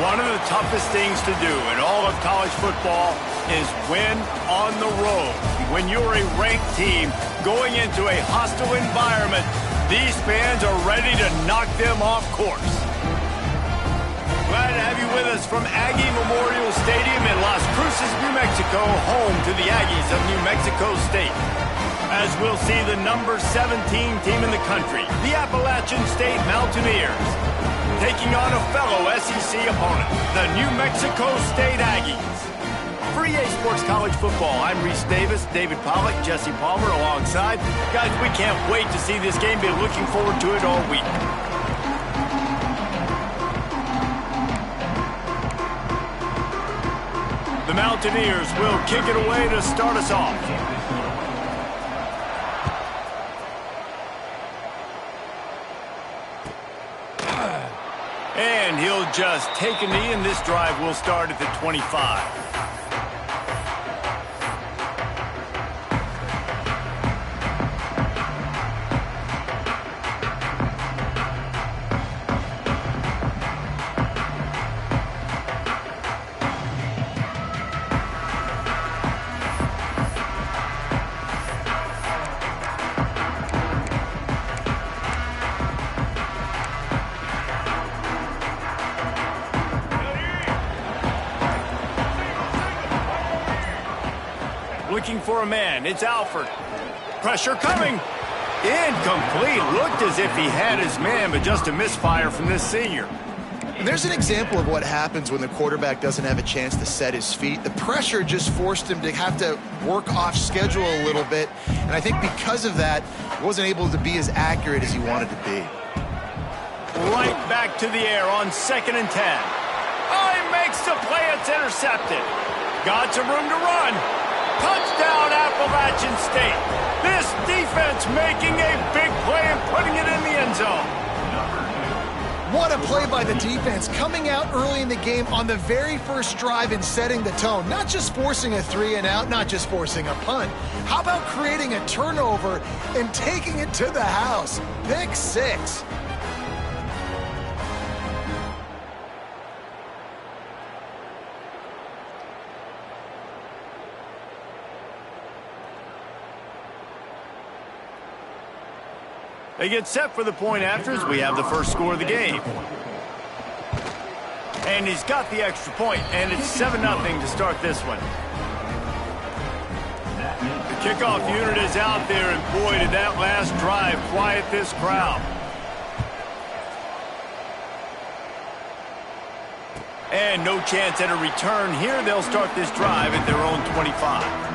One of the toughest things to do in all of college football is win on the road. When you're a ranked team going into a hostile environment, these fans are ready to knock them off course. Glad to have you with us from Aggie Memorial Stadium in Las Cruces, New Mexico, home to the Aggies of New Mexico State. As we'll see the number 17 team in the country, the Appalachian State Mountaineers, taking on a fellow SEC opponent, the New Mexico State Aggies. For EA Sports College Football, I'm Reese Davis, David Pollack, Jesse Palmer alongside. Guys, we can't wait to see this game. Been looking forward to it all week. The Mountaineers will kick it away to start us off. And he'll just take a knee, and this drive will start at the 25. Looking for a man. It's Alford. Pressure coming. Incomplete. Looked as if he had his man, but just a misfire from this senior. There's an example of what happens when the quarterback doesn't have a chance to set his feet. The pressure just forced him to have to work off schedule a little bit, and I think because of that, he wasn't able to be as accurate as he wanted to be. Right back to the air on 2nd and 10. Oh, he makes the play. It's intercepted. Got some room to run. Touchdown, Appalachian State. This defense making a big play and putting it in the end zone. What a play by the defense, coming out early in the game on the very first drive and setting the tone. Not just forcing a 3-and-out, not just forcing a punt. How about creating a turnover and taking it to the house? Pick 6. They get set for the point afters. We have the first score of the game. And he's got the extra point, and it's 7-0 to start this one. The kickoff unit is out there, and boy, did that last drive quiet this crowd. And no chance at a return here. They'll start this drive at their own 25.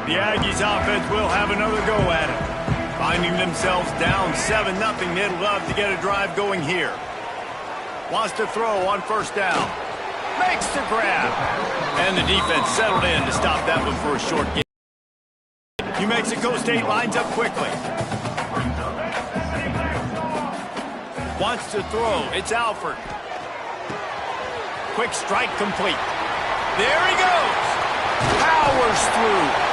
The Aggies offense will have another go at it. Finding themselves down 7-0, they'd love to get a drive going here. Wants to throw on first down. Makes the grab. And the defense settled in to stop that one for a short game. New Mexico State lines up quickly. Wants to throw. It's Alford. Quick strike complete. There he goes. Powers through.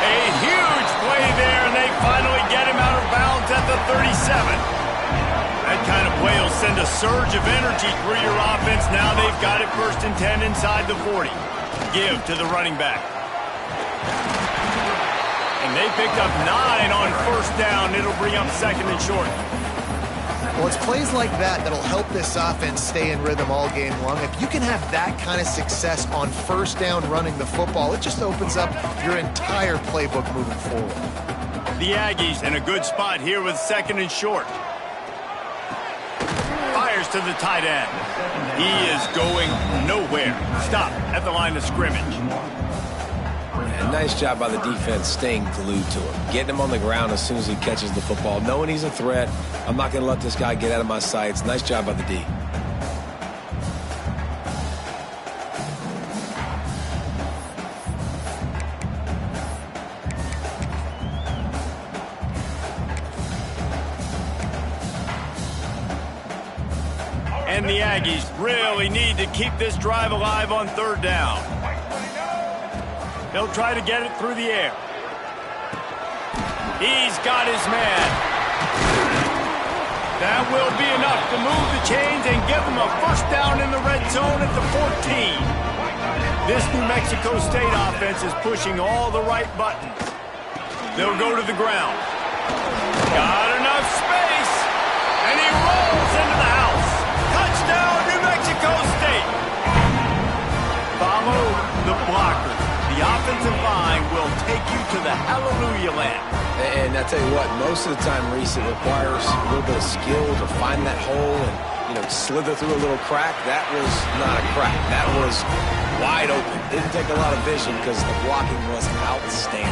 A huge play there, and they finally get him out of bounds at the 37. That kind of play will send a surge of energy through your offense. Now they've got it 1st and 10 inside the 40. Give to the running back. And they picked up 9 on first down. It'll bring up 2nd and short. Well, it's plays like that that'll help this offense stay in rhythm all game long. If you can have that kind of success on first down running the football, it just opens up your entire playbook moving forward. The Aggies in a good spot here with 2nd and short. Fires to the tight end. He is going nowhere. Stop at the line of scrimmage. And nice job by the defense staying glued to him. Getting him on the ground as soon as he catches the football. Knowing he's a threat. I'm not going to let this guy get out of my sights. Nice job by the D. And the Aggies really need to keep this drive alive on 3rd down. They'll try to get it through the air. He's got his man. That will be enough to move the chains and give them a first down in the red zone at the 14. This New Mexico State offense is pushing all the right buttons. They'll go to the ground. Got enough space, and he rolls into the house. Touchdown, New Mexico State. Follow the blocker. The offensive line will take you to the hallelujah land. And I tell you what, most of the time, Reese, it requires a little bit of skill to find that hole and, slither through a little crack. That was not a crack. That was wide open. Didn't take a lot of vision because the blocking was outstanding.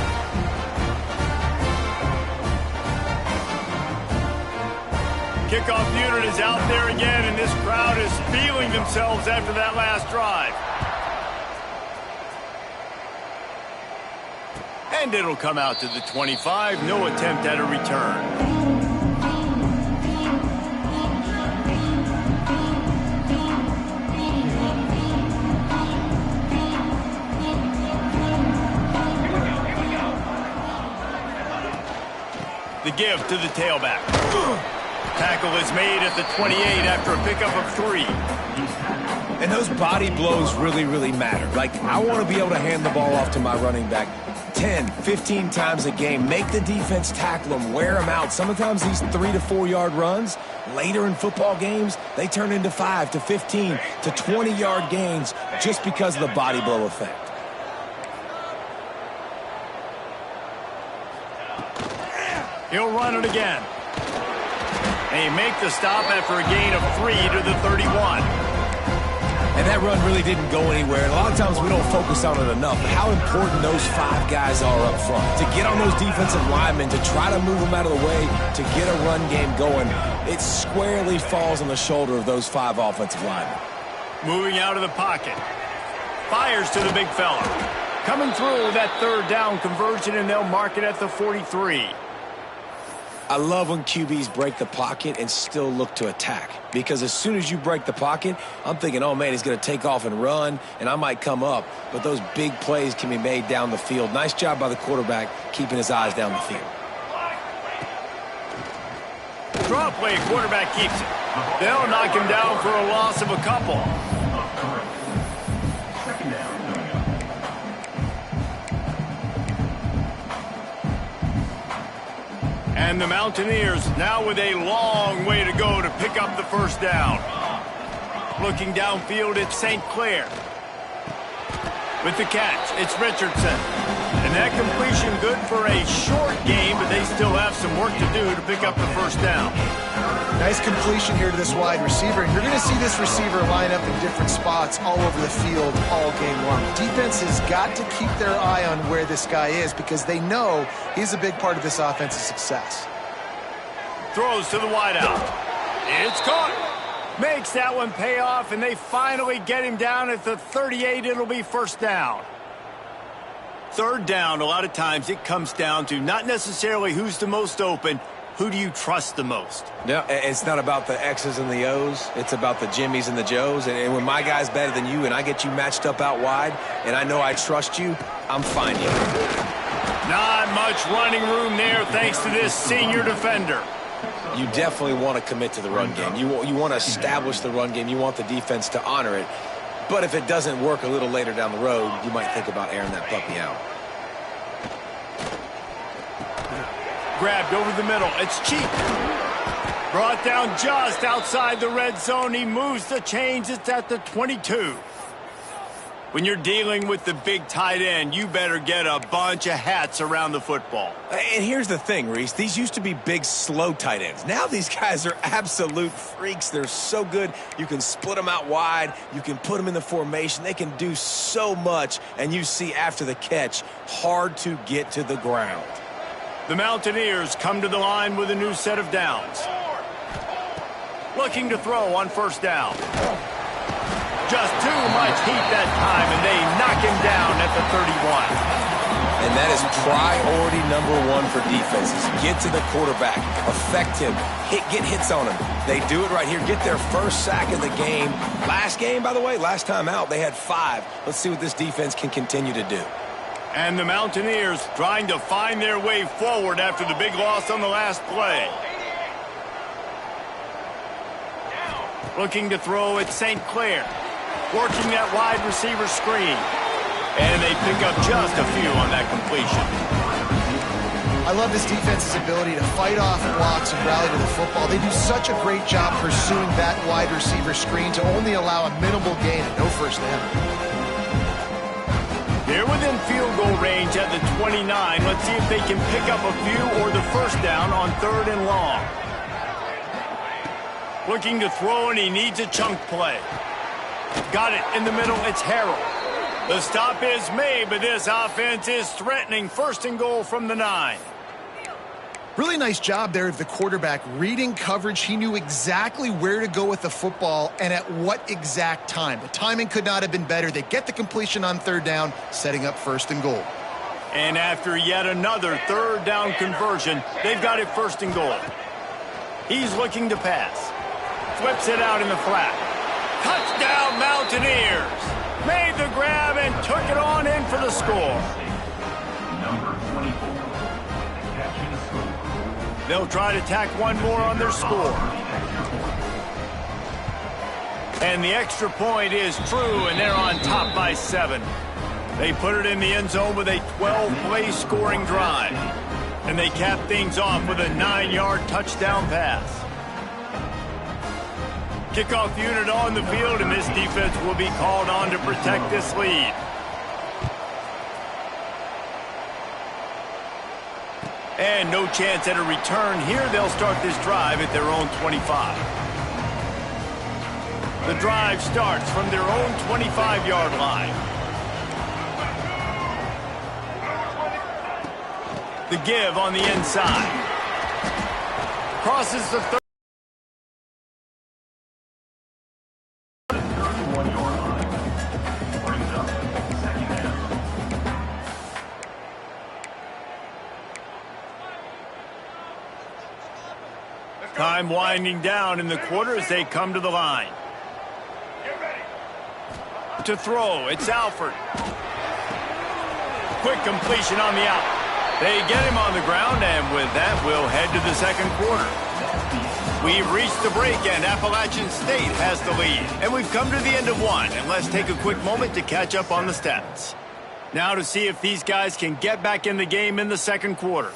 Kickoff unit is out there again, and this crowd is feeling themselves after that last drive. And it'll come out to the 25. No attempt at a return. The give to the tailback. Tackle is made at the 28 after a pickup of 3. And those body blows really, really matter. Like, I want to be able to hand the ball off to my running back 10, 15 times a game. Make the defense tackle them, wear them out. Sometimes these 3 to 4 yard runs, later in football games, they turn into 5 to 15 to 20 yard gains just because of the body blow effect. He'll run it again. They make the stop after a gain of 3 to the 31. And that run really didn't go anywhere. And a lot of times we don't focus on it enough. How important those 5 guys are up front. To get on those defensive linemen, to try to move them out of the way, to get a run game going, it squarely falls on the shoulder of those 5 offensive linemen. Moving out of the pocket. Fires to the big fella. Coming through with that third down conversion, and they'll mark it at the 43. I love when QBs break the pocket and still look to attack. Because as soon as you break the pocket, I'm thinking, oh, man, he's going to take off and run, and I might come up. But those big plays can be made down the field. Nice job by the quarterback keeping his eyes down the field. Draw play, quarterback keeps it. They'll knock him down for a loss of a couple. And the Mountaineers now with a long way to go to pick up the first down. Looking downfield, it's St. Clair. With the catch, it's Richardson. And that completion good for a short game, but they still have some work to do to pick up the first down. Nice completion here to this wide receiver. And you're going to see this receiver line up in different spots all over the field all game long. Defense has got to keep their eye on where this guy is because they know he's a big part of this offense's success. Throws to the wideout. It's caught. Makes that one pay off, and they finally get him down at the 38. It'll be first down. Third down, a lot of times it comes down to not necessarily who's the most open, who do you trust the most? No, it's not about the X's and the O's. It's about the Jimmies and the Joes. And when my guy's better than you and I get you matched up out wide and I know I trust you, I'm fine here. Not much running room there thanks to this senior defender. You definitely want to commit to the run game. You want to establish the run game. You want the defense to honor it. But if it doesn't work a little later down the road, you might think about airing that puppy out. Grabbed over the middle. It's Cheek. Brought down just outside the red zone. He moves the chains. It's at the 22. When you're dealing with the big tight end, you better get a bunch of hats around the football. And here's the thing, Reese. These used to be big, slow tight ends. Now these guys are absolute freaks. They're so good. You can split them out wide. You can put them in the formation. They can do so much. And you see after the catch, hard to get to the ground. The Mountaineers come to the line with a new set of downs. Looking to throw on first down. Just too much heat that time, and they knock him down at the 31. And that is priority number 1 for defenses. Get to the quarterback. Affect him. Get hits on him. They do it right here. Get their first sack of the game. Last game, by the way, last time out, they had 5. Let's see what this defense can continue to do. And the Mountaineers trying to find their way forward after the big loss on the last play. Looking to throw at St. Clair. Working that wide receiver screen. And they pick up just a few on that completion. I love this defense's ability to fight off blocks and rally to the football. They do such a great job pursuing that wide receiver screen to only allow a minimal gain and no first down. They're within field goal range at the 29. Let's see if they can pick up a few or the first down on 3rd and long. Looking to throw, and he needs a chunk play. Got it in the middle. It's Harrell. The stop is made, but this offense is threatening 1st and goal from the 9. Really nice job there of the quarterback reading coverage. He knew exactly where to go with the football and at what exact time. The timing could not have been better. They get the completion on 3rd down, setting up 1st and goal. And after yet another 3rd down conversion, they've got it 1st and goal. He's looking to pass. Flips it out in the flat. Touchdown Mountaineers! Made the grab and took it on in for the score. They'll try to tack one more on their score. And the extra point is true, and they're on top by 7. They put it in the end zone with a 12-play scoring drive. And they cap things off with a 9-yard touchdown pass. Kickoff unit on the field, and this defense will be called on to protect this lead. And no chance at a return here. They'll start this drive at their own 25. The drive starts from their own 25-yard line. The give on the inside. Crosses the 30. Time winding down in the quarter as they come to the line. To throw, it's Alford. Quick completion on the out. They get him on the ground, and with that, we'll head to the 2nd quarter. We've reached the break, and Appalachian State has the lead. And we've come to the end of one, and let's take a quick moment to catch up on the stats. Now to see if these guys can get back in the game in the 2nd quarter.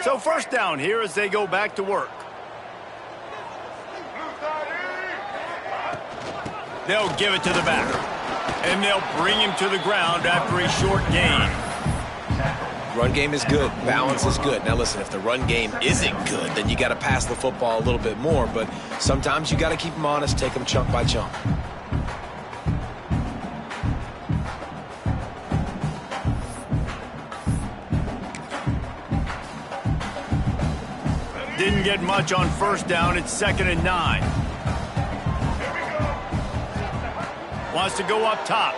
So 1st down here as they go back to work. They'll give it to the back. And they'll bring him to the ground after a short gain. Run game is good. Balance is good. Now listen, if the run game isn't good, then you got to pass the football a little bit more. But sometimes you got to keep them honest, take them chunk by chunk. Didn't get much on 1st down. It's 2nd and 9. Wants to go up top.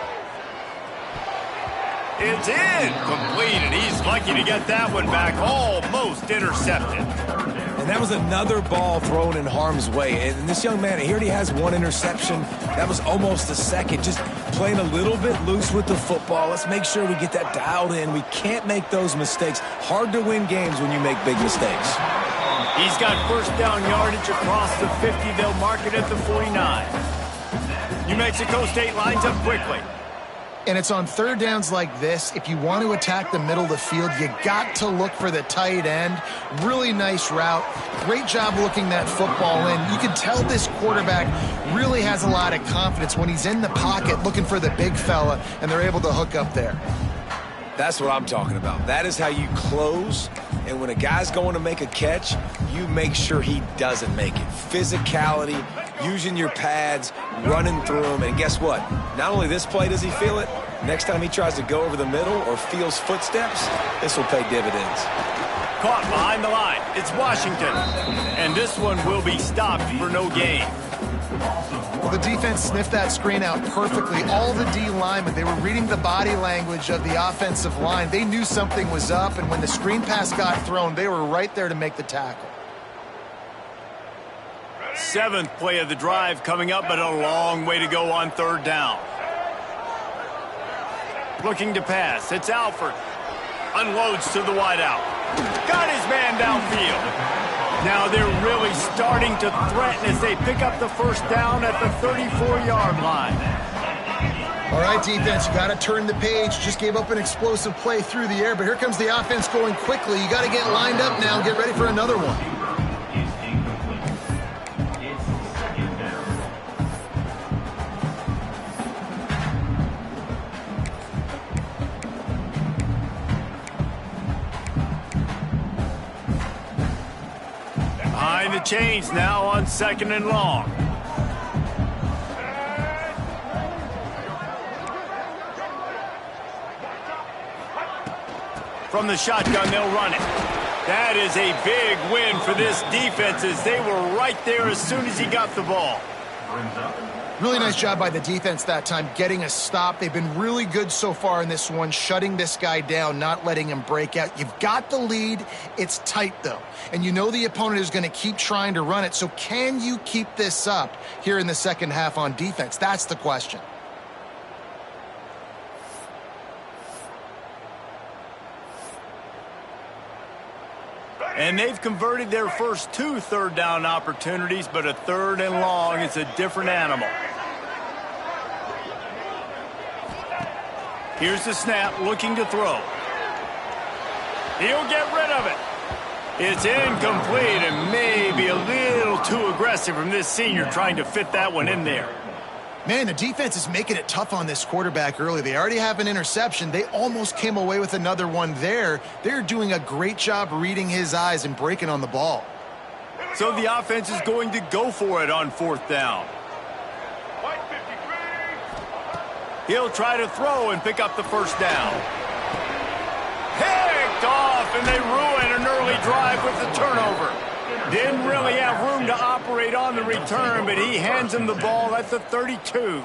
It's in. Completed. He's lucky to get that one back. Almost intercepted. And that was another ball thrown in harm's way. And this young man, he already has 1 interception. That was almost a 2nd. Just playing a little bit loose with the football. Let's make sure we get that dialed in. We can't make those mistakes. Hard to win games when you make big mistakes. He's got 1st down yardage across the 50. They'll mark it at the 49. New Mexico State lines up quickly. And it's on 3rd downs like this. If you want to attack the middle of the field, you got to look for the tight end. Really nice route. Great job looking that football in. You can tell this quarterback really has a lot of confidence when he's in the pocket looking for the big fella, and they're able to hook up there. That's what I'm talking about. That is how you close. And when a guy's going to make a catch, you make sure he doesn't make it. Physicality, using your pads, running through them. And guess what? Not only this play does he feel it, next time he tries to go over the middle or feels footsteps, this will pay dividends. Caught behind the line. It's Washington. And this one will be stopped for no gain. Well, the defense sniffed that screen out perfectly. All the D linemen, they were reading the body language of the offensive line. They knew something was up, and when the screen pass got thrown, they were right there to make the tackle. 7th play of the drive coming up, but a long way to go on 3rd down. Looking to pass. It's Alford. Unloads to the wideout. Got his man downfield. Now they're really starting to threaten as they pick up the first down at the 34-yard line. All right, defense, you got to turn the page. Just gave up an explosive play through the air, but here comes the offense going quickly. You got to get lined up now and get ready for another one. Behind the chains now on 2nd and long. From the shotgun, they'll run it. That is a big win for this defense as they were right there as soon as he got the ball. Really nice job by the defense that time, getting a stop. They've been really good so far in this one, shutting this guy down, not letting him break out. You've got the lead. It's tight, though. And you know the opponent is going to keep trying to run it. So can you keep this up here in the second half on defense? That's the question. And they've converted their first 2 3rd down opportunities, but a 3rd and long is a different animal. Here's the snap, looking to throw. He'll get rid of it. It's incomplete and maybe a little too aggressive from this senior trying to fit that one in there. Man, the defense is making it tough on this quarterback early. They already have an interception. They almost came away with another one there. They're doing a great job reading his eyes and breaking on the ball. So the offense is going to go for it on 4th down. He'll try to throw and pick up the first down. Picked off, and they ruin an early drive with the turnover. Didn't really have room to operate on the return, but he hands him the ball at the 32.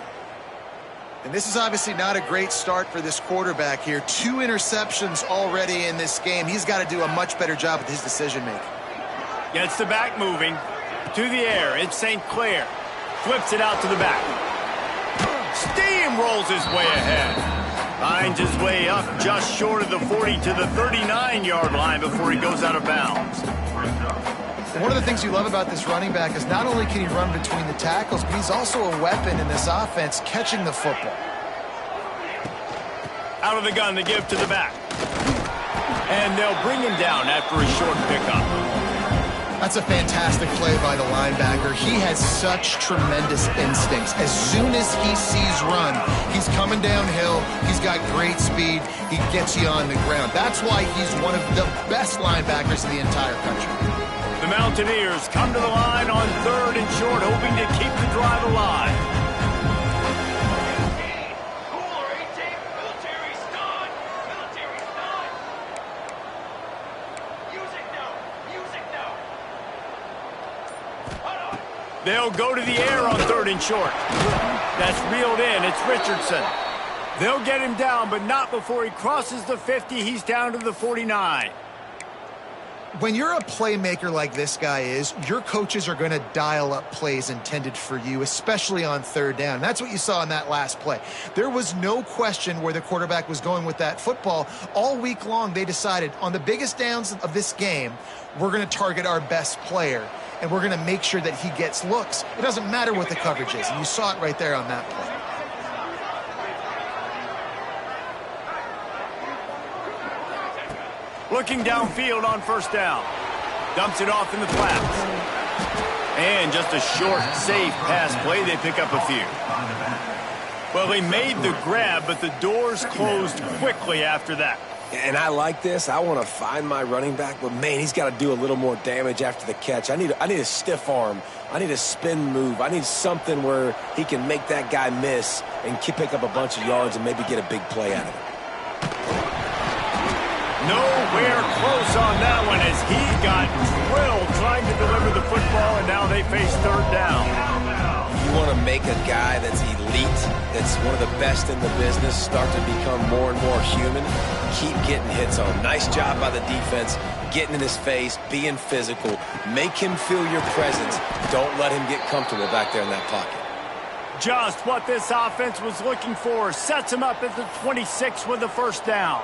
And this is obviously not a great start for this quarterback here. 2 interceptions already in this game. He's got to do a much better job with his decision-making. Gets the back moving. To the air, it's St. Clair. Flips it out to the back. Steamrolls his way ahead. Finds his way up just short of the 40 to the 39-yard line before he goes out of bounds. One of the things you love about this running back is not only can he run between the tackles, but he's also a weapon in this offense, catching the football. Out of the gun, they give to the back. And they'll bring him down after a short pickup. That's a fantastic play by the linebacker. He has such tremendous instincts. As soon as he sees run, he's coming downhill. He's got great speed. He gets you on the ground. That's why he's one of the best linebackers in the entire country. The Mountaineers come to the line on 3rd and short, hoping to keep the drive alive. They'll go to the air on 3rd and short. That's reeled in. It's Richardson. They'll get him down, but not before he crosses the 50. He's down to the 49. When you're a playmaker like this guy is, your coaches are going to dial up plays intended for you, especially on 3rd down. That's what you saw in that last play. There was no question where the quarterback was going with that football. All week long, they decided on the biggest downs of this game, we're going to target our best player, and we're going to make sure that he gets looks. It doesn't matter what the coverage is, and you saw it right there on that play. Looking downfield on 1st down. Dumps it off in the flats. And just a short, safe pass play. They pick up a few. Well, they made the grab, but the doors closed quickly after that. And I like this. I want to find my running back, but, man, he's got to do a little more damage after the catch. I need a stiff arm. I need a spin move. I need something where he can make that guy miss and pick up a bunch of yards and maybe get a big play out of it. Nowhere close on that one as he got drilled trying to deliver the football, and now they face 3rd down. You want to make a guy that's elite, that's one of the best in the business, start to become more and more human. Keep getting hits on him. Nice job by the defense, getting in his face, being physical. Make him feel your presence. Don't let him get comfortable back there in that pocket. Just what this offense was looking for. Sets him up at the 26 with the first down.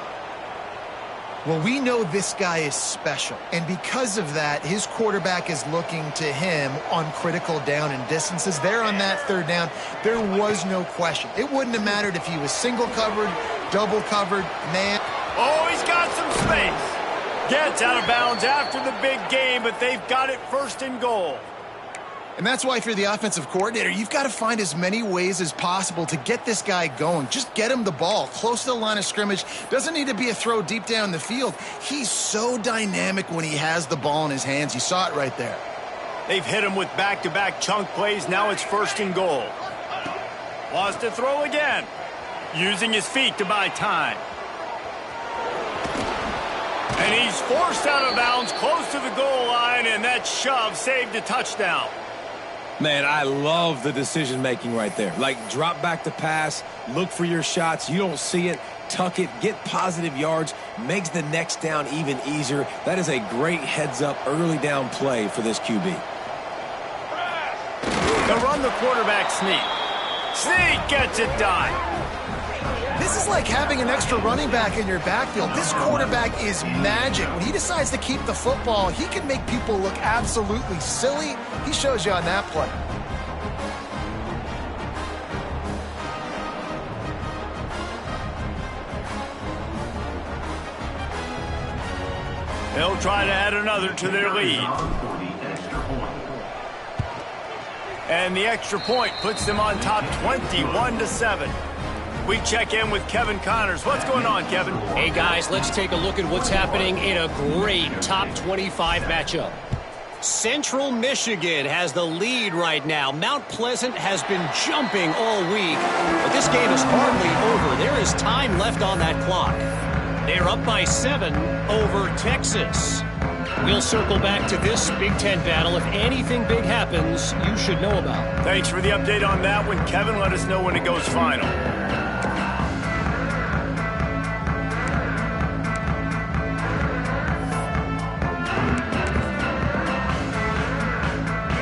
Well, we know this guy is special, and because of that, his quarterback is looking to him on critical down and distances. There on that third down, there was no question. It wouldn't have mattered if he was single covered, double covered, man. Oh, he's got some space. Gets out of bounds after the big game, but they've got it first and goal. And that's why if you're the offensive coordinator, you've got to find as many ways as possible to get this guy going. Just get him the ball close to the line of scrimmage. Doesn't need to be a throw deep down the field. He's so dynamic when he has the ball in his hands. You saw it right there. They've hit him with back-to-back chunk plays. Now it's first and goal. Wants to throw again. Using his feet to buy time. And he's forced out of bounds close to the goal line, and that shove saved a touchdown. Man, I love the decision-making right there. Like, drop back to pass, look for your shots. You don't see it, tuck it, get positive yards, makes the next down even easier. That is a great heads-up early down play for this QB. They'll run the quarterback sneak. Sneak gets it done. This is like having an extra running back in your backfield. This quarterback is magic. When he decides to keep the football, he can make people look absolutely silly. He shows you on that play. They'll try to add another to their lead. And the extra point puts them on top 21-7. We check in with Kevin Connors. What's going on, Kevin? Hey, guys, let's take a look at what's happening in a great top 25 matchup. Central Michigan has the lead right now. Mount Pleasant has been jumping all week, but this game is hardly over. There is time left on that clock. They're up by 7 over Texas. We'll circle back to this Big Ten battle. If anything big happens, you should know about. Thanks for the update on that one, Kevin. Let us know when it goes final.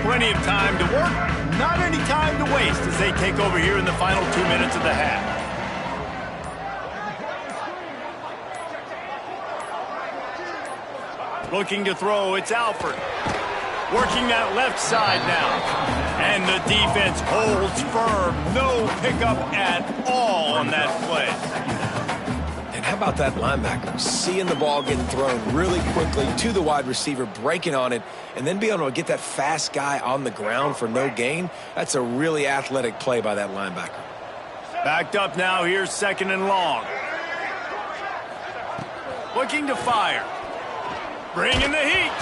Plenty of time to work, not any time to waste as they take over here in the final 2 minutes of the half. Looking to throw, it's Alford. Working that left side now. And the defense holds firm. No pickup at all on that play. And how about that linebacker? Seeing the ball getting thrown really quickly to the wide receiver, breaking on it, and then being able to get that fast guy on the ground for no gain. That's a really athletic play by that linebacker. Backed up now, here's second and long. Looking to fire. Bringing the heat.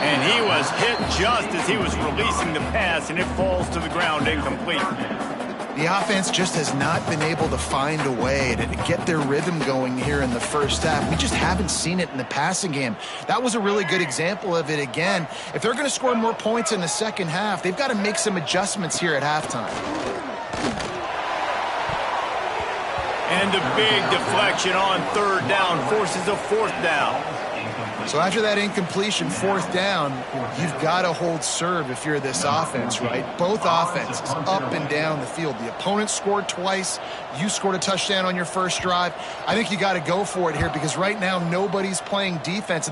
And he was hit just as he was releasing the pass, and it falls to the ground incomplete. The offense just has not been able to find a way to get their rhythm going here in the first half. We just haven't seen it in the passing game. That was a really good example of it again. If they're going to score more points in the second half, they've got to make some adjustments here at halftime. And a big deflection on third down forces a fourth down. So after that incompletion, fourth down, you've got to hold serve if you're this offense, right? Both offenses up and down the field. The opponent scored twice. You scored a touchdown on your first drive. I think you got to go for it here because right now nobody's playing defense. And this